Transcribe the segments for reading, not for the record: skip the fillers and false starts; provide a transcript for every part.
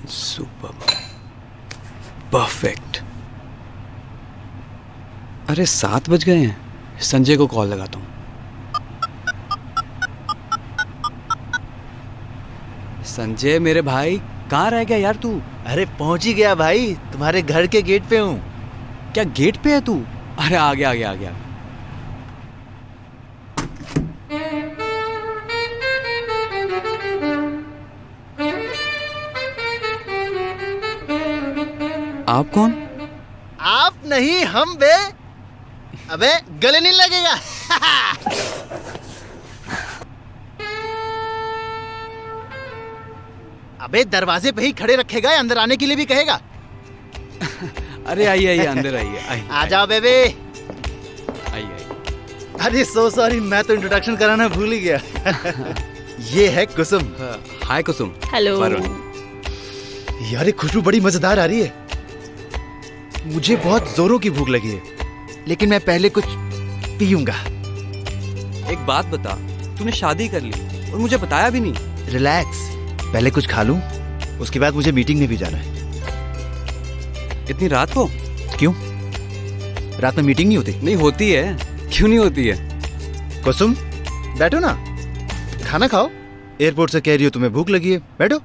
Super, perfect. अरे 7 बज गए हैं, संजय को कॉल लगाता हूँ। संजय मेरे भाई, कहाँ रह गया यार तू? अरे पहुंच ही गया भाई, तुम्हारे घर के गेट पे हूँ। क्या गेट पे है तू? अरे आ गया आ गया आ गया। आप कौन? आप नहीं, हम बे। अबे गले नहीं लगेगा। अबे दरवाजे पे ही खड़े रखेगा, अंदर आने के लिए भी कहेगा? अरे आइए आइए, अंदर आइए आइए। आ जाओ बेबी। आइए आइए। अरे सो सॉरी, मैं तो इंट्रोडक्शन कराना भूल ही गया। ये है कुसुम। हाय कुसुम। हेलो। यार ये खुशबू बड़ी मजेदार आ रही है। मुझे बहुत जोरों की भूख लगी है, लेकिन मैं पहले कुछ पीऊंगा। एक बात बता, तूने शादी कर ली और मुझे बताया भी नहीं। रिलैक्स, पहले कुछ खा लूं, उसके बाद मुझे मीटिंग में भी जाना है। इतनी रात को? क्यों, रात में मीटिंग नहीं होती? नहीं होती है, क्यों नहीं होती है? कुसुम बैठो ना, खाना खाओ। एयरपोर्ट से कह रही हो तुम्हें भूख लगी है, बैठो।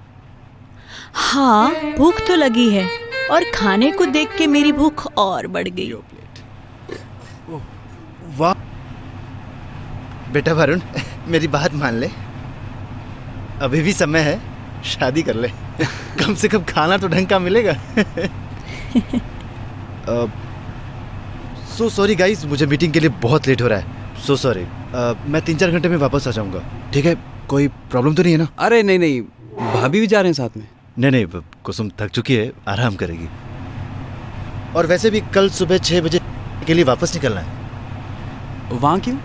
हाँ, भूख तो लगी है और खाने को देख के मेरी भूख और बढ़ गई। वाह बेटा वरुण, मेरी बात मान ले, अभी भी समय है, शादी कर ले। कम से कम खाना तो ढंग का मिलेगा। सो सॉरी गाइस, मुझे मीटिंग के लिए बहुत लेट हो रहा है। So sorry. मैं 3-4 घंटे में वापस आ जाऊंगा, ठीक है? कोई प्रॉब्लम तो नहीं है ना? अरे नहीं नहीं, भाभी भी जा रहे हैं साथ में। नहीं नहीं, कुसुम थक चुकी है, आराम करेगी। और वैसे भी कल सुबह 6 बजे के लिए वापस निकलना है। वहाँ क्यों?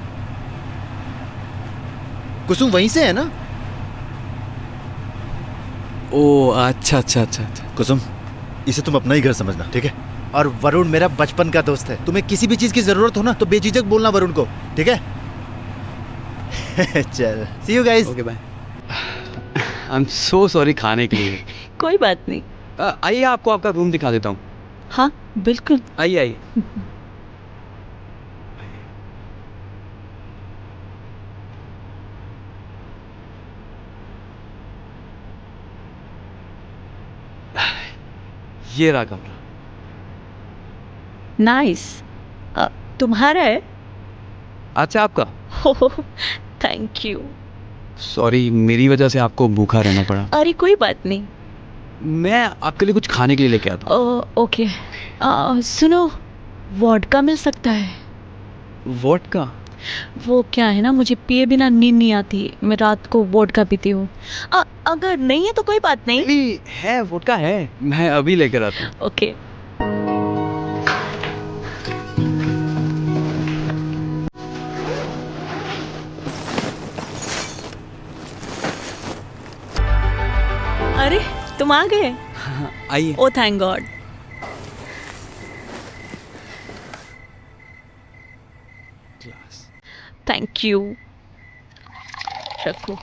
कुसुम वहीं से है ना? ओ अच्छा अच्छा अच्छा अच्छा। कुसुम, इसे तुम अपना ही घर समझना, ठीक है? और वरुण मेरा बचपन का दोस्त है। तुम्हें किसी भी चीज की जरूरत हो ना तो बेझिझक बोलना वरुण को, ठीक है? चल, see you guys. Okay bye. I am so sorry खाने के लिए। कोई बात नहीं। आइए, आपको आपका रूम दिखा देता हूँ। हाँ बिल्कुल। आइए आइए। ये रहा कमरा। नाइस। तुम्हारा है? अच्छा आपका? Thank you. सॉरी, मेरी वजह से आपको भूखा रहना पड़ा। अरे कोई बात नहीं। मैं आपके लिए कुछ खाने के लिए लेके आता हूँ। ओके। सुनो, वोडका मिल सकता है? वोडका? वो क्या है ना, मुझे पिए बिना नींद नहीं आती, मैं रात को वोडका पीती हूँ। अगर नहीं है तो कोई बात नहीं। नहीं है, वोडका है, मैं अभी लेकर आता हूँ। ओके। अरे तुम आ गए? आइए। ओ थैंक गॉड। Thank you. रखो।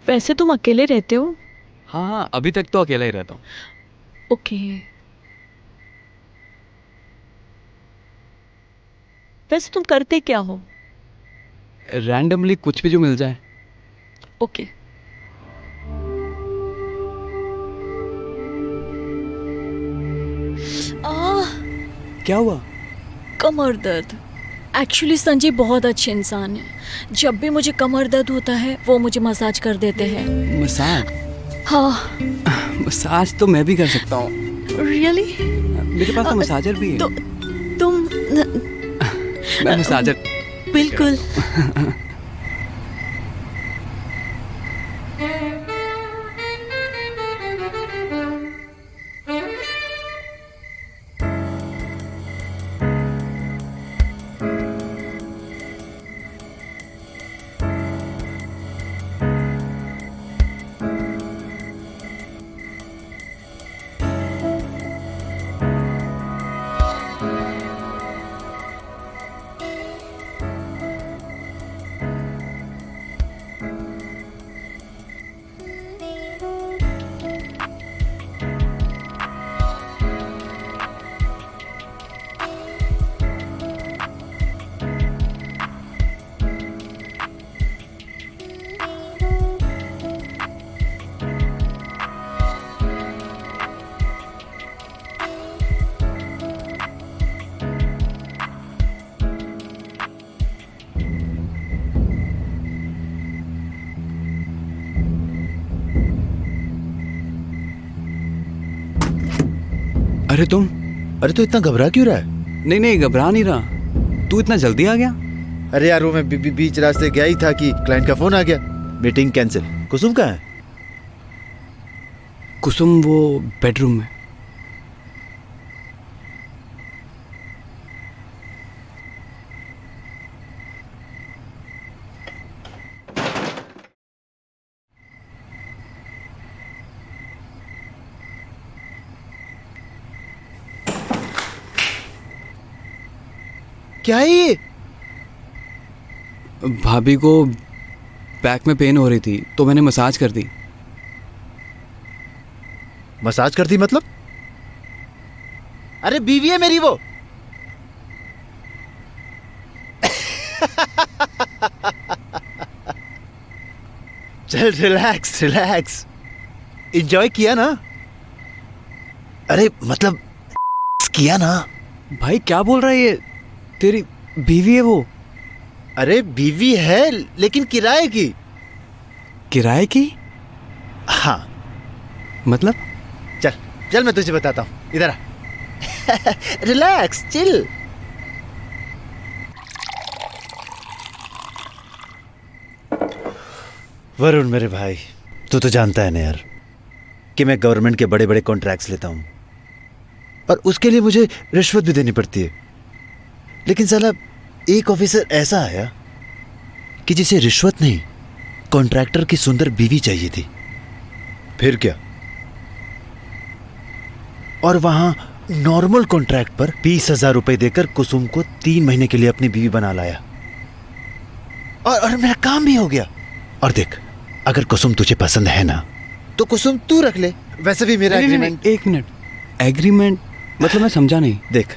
वैसे तुम अकेले रहते हो? हाँ हाँ, अभी तक तो अकेला ही रहता हूँ। ओके। वैसे तुम करते क्या हो? रैंडमली कुछ भी जो मिल जाए। ओके। क्या हुआ? कमर दर्द। एक्चुअली संजय बहुत अच्छे इंसान है, जब भी मुझे कमर दर्द होता है वो मुझे मसाज कर देते हैं। मसाज? हाँ। मसाज तो मैं भी कर सकता हूँ। रियली? मेरे पास तो मसाजर भी है। तो तुम मैं मसाजर। बिल्कुल। अरे तुम? अरे तो इतना घबरा क्यों रहा है? नहीं नहीं, घबरा नहीं रहा। तू इतना जल्दी आ गया? अरे यार वो मैं बीच रास्ते गया ही था कि क्लाइंट का फोन आ गया, मीटिंग कैंसिल। कुसुम कहाँ है? कुसुम वो बेडरूम में। क्या है ये? भाभी को बैक में पेन हो रही थी तो मैंने मसाज कर दी। मसाज कर दी मतलब? अरे बीवी है मेरी वो। चल रिलैक्स रिलैक्स, एंजॉय किया ना? अरे मतलब किया ना? भाई क्या बोल रहा है ये? तेरी बीवी है वो? अरे बीवी है लेकिन किराए की। किराए की? हाँ। मतलब? चल चल मैं तुझे बताता हूँ, इधर आ। Relax chill. वरुण मेरे भाई, तू तो जानता है ना यार कि मैं गवर्नमेंट के बड़े बड़े कॉन्ट्रैक्ट्स लेता हूँ और उसके लिए मुझे रिश्वत भी देनी पड़ती है। लेकिन साला एक ऑफिसर ऐसा आया कि जिसे रिश्वत नहीं, कॉन्ट्रैक्टर की सुंदर बीवी चाहिए थी। फिर क्या, और वहां नॉर्मल कॉन्ट्रैक्ट पर 20,000 रुपए देकर कुसुम को 3 महीने के लिए अपनी बीवी बना लाया। और मेरा काम भी हो गया। और देख, अगर कुसुम तुझे पसंद है ना तो कुसुम तू रख ले। वैसे भी मेरा एग्रीमेंट। एक मिनट, एग्रीमेंट मतलब मैं समझा नहीं। देख,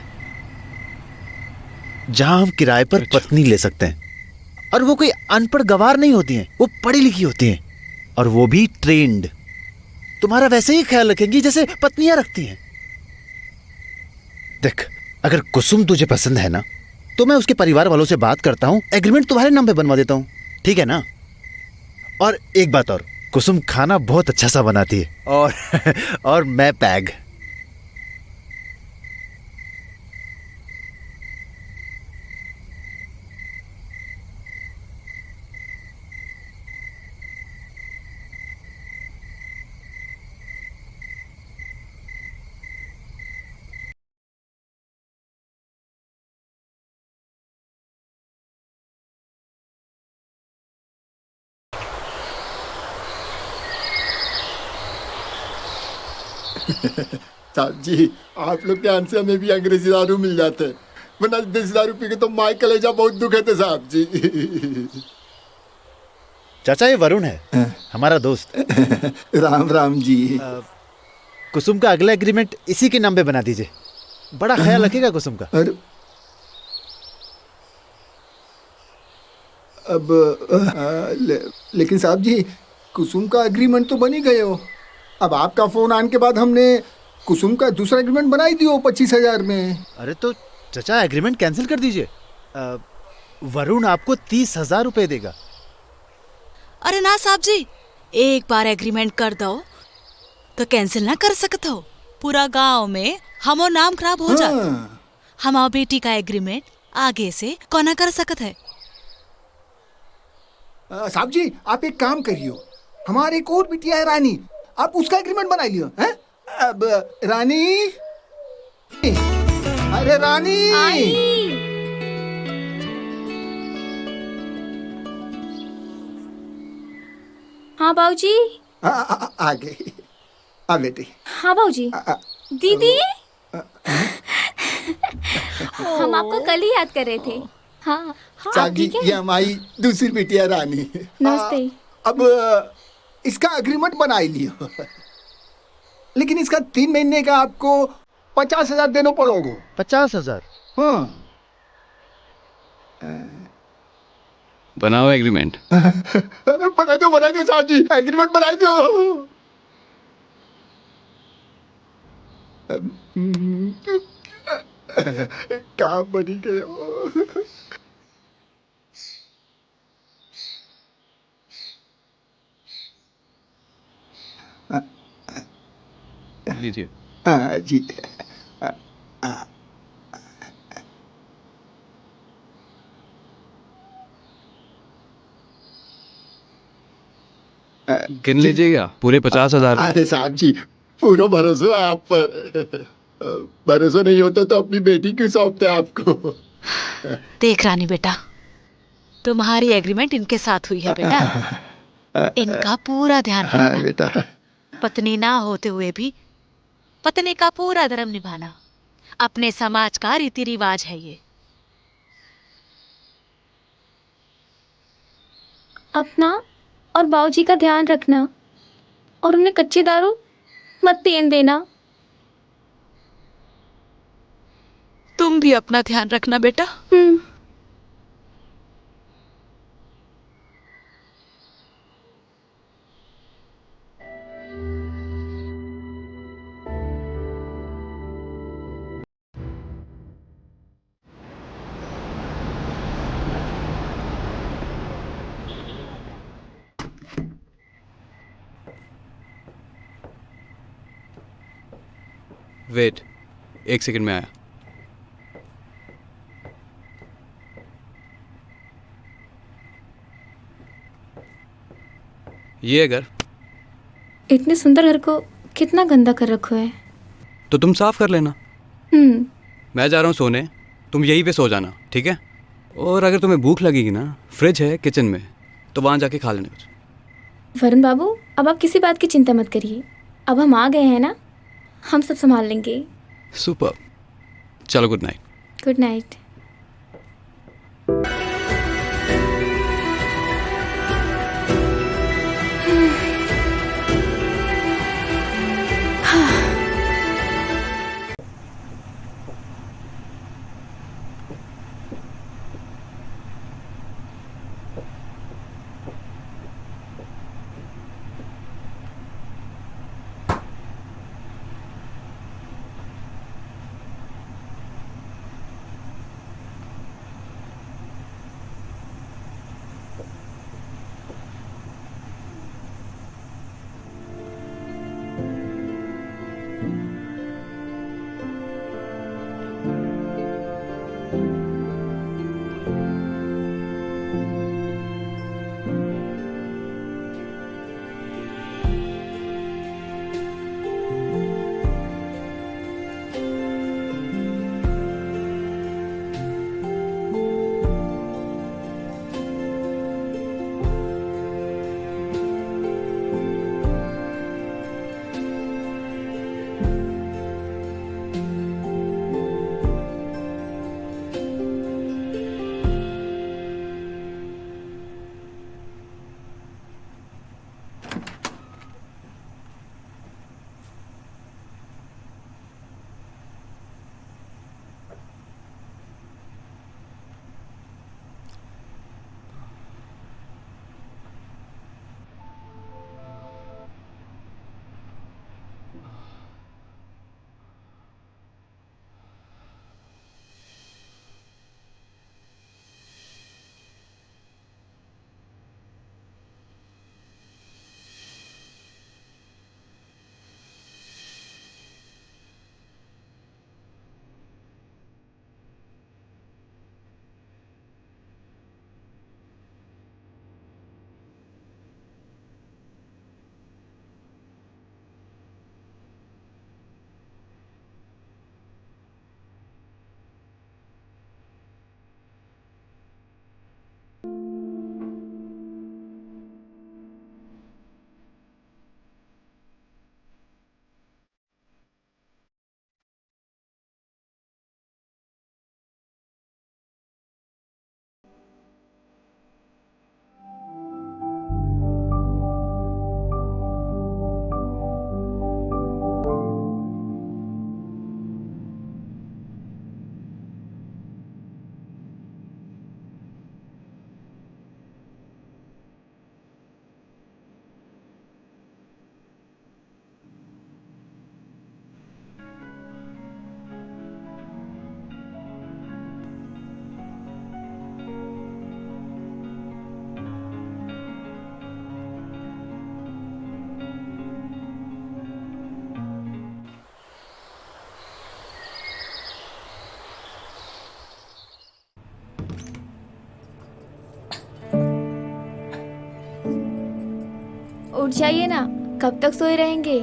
जहां हम किराए पर पत्नी ले सकते हैं और वो कोई अनपढ़ गवार नहीं होती हैं, वो पढ़ी लिखी होती हैं और वो भी ट्रेन्ड। तुम्हारा वैसे ही ख्याल रखेंगी जैसे पत्नियां रखती हैं। देख, अगर कुसुम तुझे पसंद है ना तो मैं उसके परिवार वालों से बात करता हूं, एग्रीमेंट तुम्हारे नाम पे बनवा देता हूं, ठीक है ना? और एक बात और, कुसुम खाना बहुत अच्छा सा बनाती है और मैं पैग। साहब जी, आप लोग के यहाँ से हमें भी अंग्रेजी दारू मिल जाते हैं, वरना देसी दारू पी के तो माई कलेजा बहुत दुखे थे साहब जी। चाचा ये वरुण है, हमारा दोस्त। राम राम जी। कुसुम का अगला एग्रीमेंट इसी के नाम पे बना दीजिए, बड़ा ख्याल रखेगा कुसुम का। अरे अब लेकिन साहब जी, कुसुम का एग्रीमेंट तो बन ही गए हो। अब आपका फोन आने के बाद हमने कुसुम का दूसरा एग्रीमेंट बना ही दियो 25,000 में। अरे तो चाचा एग्रीमेंट कैंसिल कर दीजिए। वरुण आपको 30,000 रुपए देगा। अरे ना साहब जी, एक बार एग्रीमेंट कर दो तो कैंसिल ना कर सकते हो। पूरा गांव में हमो नाम खराब हो जाता। हाँ। हमार बेटी का एग्रीमेंट आगे से कौन कर सकत है। साहब जी, आप एक काम करियो, हमारे एक और बिटिया है रानी, आप उसका एग्रीमेंट बना लियो हैं? अब रानी, अरे रानी, हाँ बाबूजी। आ गई। आ बेटी। हाँ बाबूजी। दीदी, हम आपको कल ही याद कर रहे थे। हाँ साहब आप जी, ठीक है? ये हमारी दूसरी बिटिया रानी। नमस्ते। अब इसका एग्रीमेंट बना ही लियो, लेकिन इसका 3 महीने का आपको 50,000 देना पड़ोगे। 50,000? हाँ। बनाओ एग्रीमेंट। अरे बना दो साहब जी, एग्रीमेंट बना दो। काम बनी गया। लीजिए। हाँ जी। गिन लीजिएगा पूरे 50,000। अरे साहब जी, पूरा भरोसा है आप पर। भरोसा नहीं होता तो अपनी बेटी क्यों सौंपते आपको? देख रानी बेटा, तुम्हारी एग्रीमेंट इनके साथ हुई है बेटा। इनका पूरा ध्यान हाँ रखना। बेटा। पत्नी ना होते हुए भी पत्नी का पूरा धर्म निभाना अपने समाज का रीति रिवाज है ये। अपना और बाबूजी का ध्यान रखना और उन्हें कच्ची दारू मत पीने देना। तुम भी अपना ध्यान रखना बेटा। हम्म। वेट, 1 सेकंड में आया। ये अगर इतने सुंदर घर को कितना गंदा कर रखो है। तो तुम साफ कर लेना। मैं जा रहा हूँ सोने, तुम यहीं पे सो जाना, ठीक है? और अगर तुम्हें भूख लगेगी ना, फ्रिज है किचन में, तो वहाँ जाके खा लेना कुछ। वरुण बाबू, अब आप किसी बात की चिंता मत करिए। अब हम आ गए हैं ना, हम सब संभाल लेंगे। सुपर। चलो, गुड नाइट। Good night. उठ जाइए ना, कब तक सोए रहेंगे?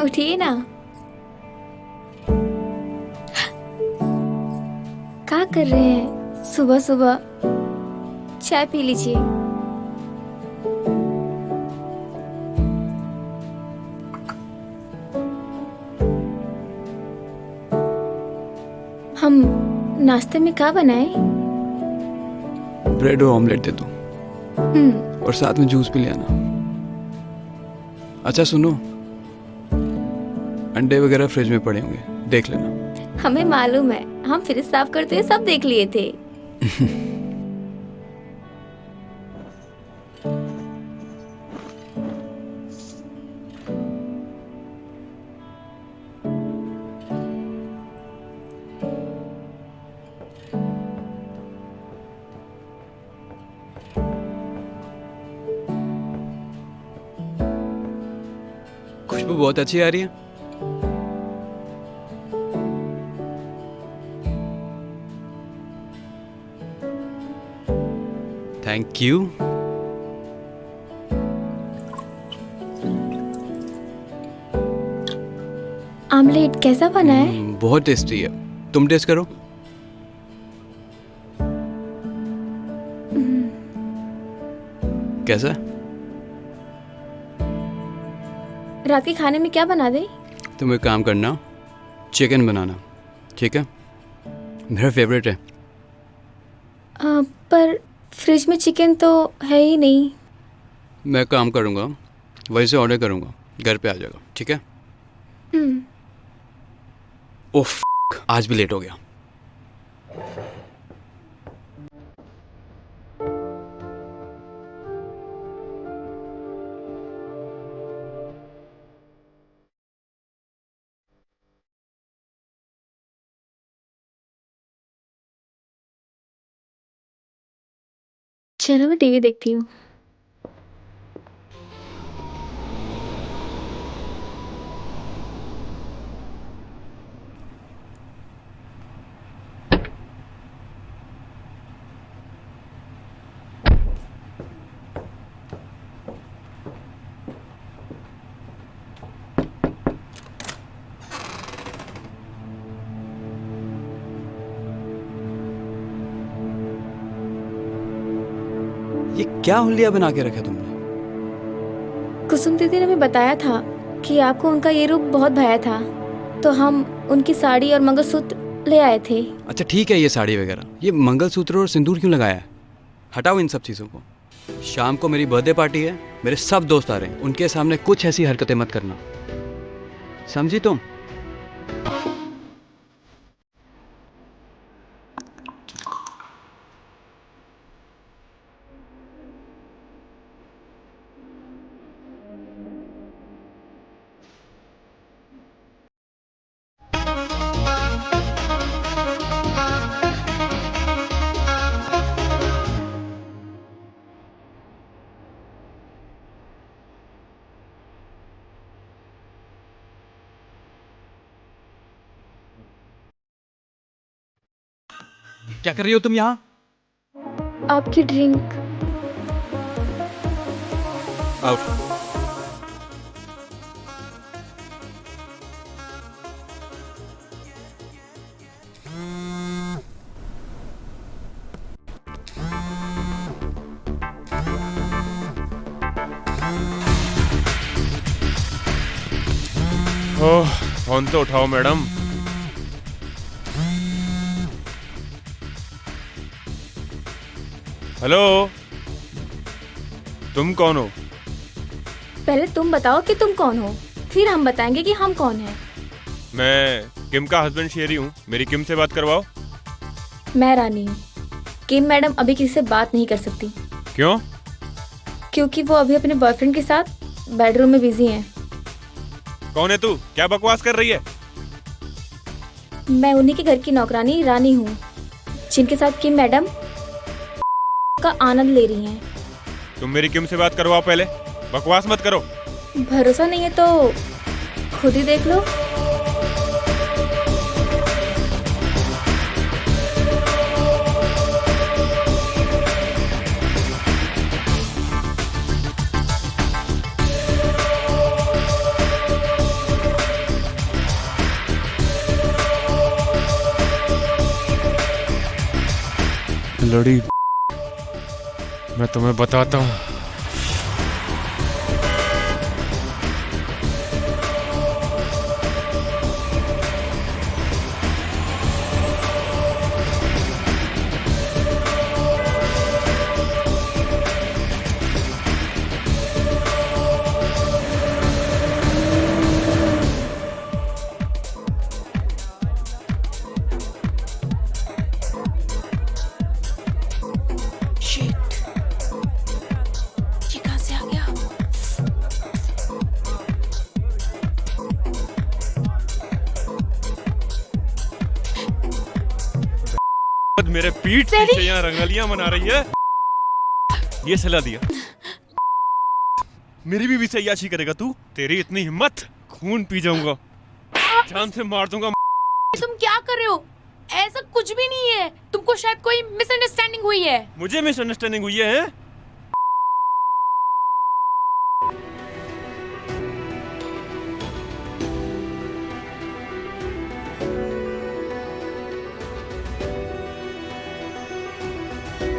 उठिए ना। क्या कर रहे हैं सुबह सुबह? चाय पी लीजिए। हम नाश्ते में क्या बनाए? ब्रेड और ऑमलेट दे दो और साथ में जूस भी ले आना। अच्छा सुनो, अंडे वगैरह फ्रिज में पड़े होंगे, देख लेना। हमें मालूम है, हम फ्रिज साफ करते हुए सब देख लिए थे। खुशबू बहुत अच्छी आ रही है। Thank you. आमलेट कैसा बना है? बहुत टेस्टी है, तुम टेस्ट करो। कैसा है? रात के खाने में क्या बना दे? तुम एक काम करना, चिकन बनाना, ठीक है? मेरा फेवरेट है। पर फ्रिज में चिकन तो है ही नहीं। मैं काम करूँगा, वहीं से ऑर्डर करूँगा, घर पे आ जाएगा, ठीक है? ओह, आज भी लेट हो गया। चलो मैं टीवी देखती हूँ। ये क्या हुलिया बना के रखा तुमने? कुसुम दीदी ने हमें बताया था कि आपको उनका ये रूप बहुत भाया था, तो हम उनकी साड़ी और मंगलसूत्र ले आए थे। अच्छा ठीक है, ये साड़ी वगैरह, ये मंगलसूत्र और सिंदूर क्यों लगाया है? हटाओ इन सब चीज़ों को। शाम को मेरी बर्थडे पार्टी है, मेरे सब दोस्त आ रहे हैं, उनके सामने कुछ ऐसी हरकतें मत करना, समझी तुम? क्या कर रही हो तुम यहाँ? आपकी ड्रिंक। आउट। ओह, फोन तो उठाओ मैडम। हेलो, तुम कौन हो? पहले तुम बताओ कि तुम कौन हो, फिर हम बताएंगे कि हम कौन हैं। मैं किम का हस्बैंड शेरी हूँ, मेरी किम से बात करवाओ। मैं रानी हूँ। किम मैडम अभी किसी से बात नहीं कर सकती। क्यों? क्योंकि वो अभी अपने बॉयफ्रेंड के साथ बेडरूम में बिजी हैं। कौन है तू? क्या बकवास कर रही है? मैं उन्हीं के घर की नौकरानी रानी हूँ, जिनके साथ किम मैडम का आनंद ले रही हैं। तुम मेरी किम से बात करवाओ पहले, बकवास मत करो। भरोसा नहीं है तो खुद ही देख लो। लड़ी, मैं तुम्हें बताता हूँ। ये कहाँ से आ गया? मेरे पीठ पीछे यहाँ रंगलियां मना रही है। ये सलाह दिया, मेरी भी सयाशी करेगा तू? तेरी इतनी हिम्मत, खून पी जाऊंगा, जान से मार दूंगा। तुम क्या कर रहे हो? ऐसा कुछ भी नहीं है। तुमको शायद कोई मिसअंडरस्टैंडिंग हुई है। मुझे मिसअंडरस्टैंडिंग हुई है?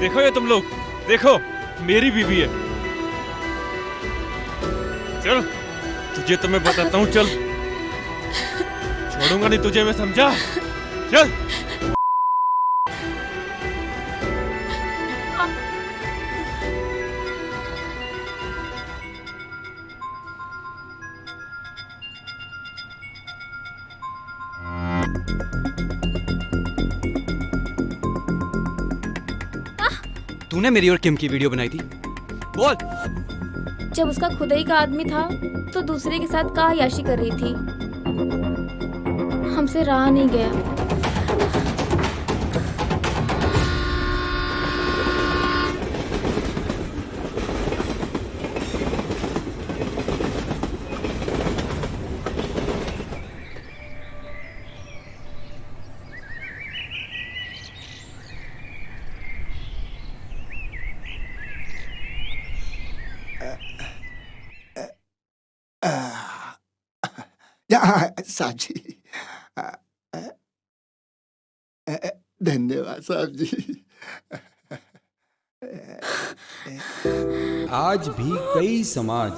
देखो ये तुम लोग, देखो मेरी बीवी है। चल तुझे तो मैं बताता हूँ, चल छोड़ूंगा नहीं तुझे मैं, समझा? चल। तूने मेरी और किम की वीडियो बनाई थी, बोल। जब उसका खुद ही का आदमी था तो दूसरे के साथ का याशी कर रही थी। हमसे रहा नहीं गया। साहब जी, धन्यवाद साहब जी। आज भी कई समाज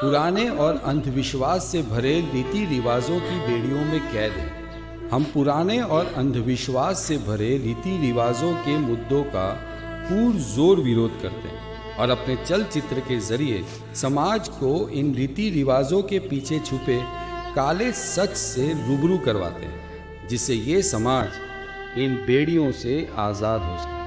पुराने और अंधविश्वास से भरे रीति रिवाजों की बेड़ियों में कैद हैं। हम पुराने और अंधविश्वास से भरे रीति रिवाजों के मुद्दों का पुरजोर विरोध करते हैं और अपने चलचित्र के जरिए समाज को इन रीति रिवाजों के पीछे छुपे काले सच से रूबरू करवाते हैं, जिससे ये समाज इन बेड़ियों से आज़ाद हो सके।